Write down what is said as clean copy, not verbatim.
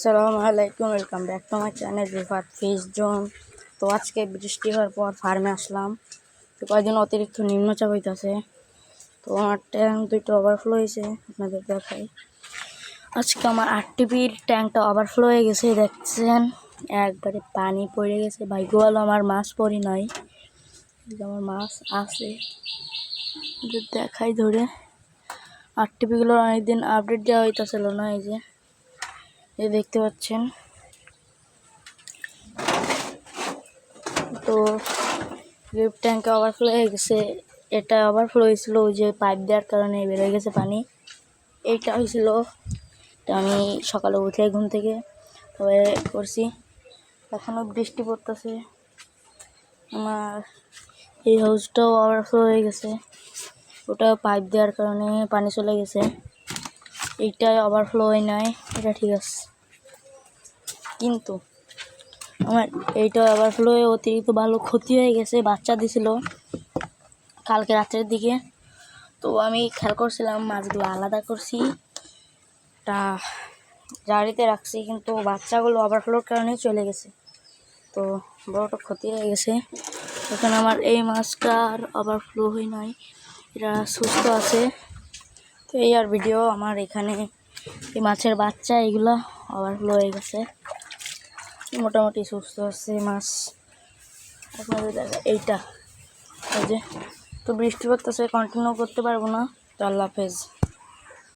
আসসালামু আলাইকুম, welcome back to my channel Rifat fish zone. তো আজকে বৃষ্টি হওয়ার পর ফার্মে আসলাম। তো কয়েকদিন অতিরিক্ত নিম্নচাপ হইতেছে, তো আমার ট্যাঙ্ক দুইটা ওভারফ্লো হয়েছে। আপনাদের দেখাই, আজকে আমার 8 টিপির ট্যাঙ্কটা ওভারফ্লো হয়ে গেছে। দেখছেন একবারে পানি পড়ে গেছে। ভাগ্য ভালো আমার মাছ পড়ি নাই, আমার মাছ আছে। দেখাই ধরে 8 টিপিগুলো অনেকদিন আপডেট দেওয়া হইতেছিল না। এই যে দেখতে পাচ্ছেন, তো লিফট ট্যাঙ্কে ওভারফ্লো হয়ে গেছে। এটা ওভারফ্লো হয়েছিল ওই যে পাইপ দেওয়ার কারণে বেরোয় গেছে পানি। এইটা হয়েছিল, আমি সকালে উঠে ঘুম থেকে তবে করছি। এখনও বৃষ্টি পড়তেছে। আমার এই হাউসটাও ওভারফ্লো হয়ে গেছে, ওটাও পাইপ দেওয়ার কারণে পানি চলে গেছে। এইটাই ওভারফ্লো হয় নাই, এটা ঠিক আছে। কিন্তু আমার এইটা ওভারফ্লো হয়ে অতিরিক্ত ভালো ক্ষতি হয়ে গেছে। বাচ্চা দিছিল কালকে রাত্রের দিকে, তো আমি খেয়াল করছিলাম মাছগুলো আলাদা করছি, তা জারিতে রাখছি, কিন্তু বাচ্চাগুলো ওভারফ্লোর কারণে চলে গেছে। তো বড়টা ক্ষতি হয়ে গেছে। এখন আমার এই মাছটা আর ওভারফ্লো হয় নাই, এটা সুস্থ আছে। তো এই আর ভিডিও আমার এখানে এই মাছের বাচ্চা এগুলো ওভারফ্লো হয়ে গেছে, মোটামুটি সুস্থ আছে মাছ। আপনাদের দেখা এইটা, এই যে তো বৃষ্টি পড়তেছে, কন্টিনিউ করতে পারবো না। তো আল্লাহ হাফেজ।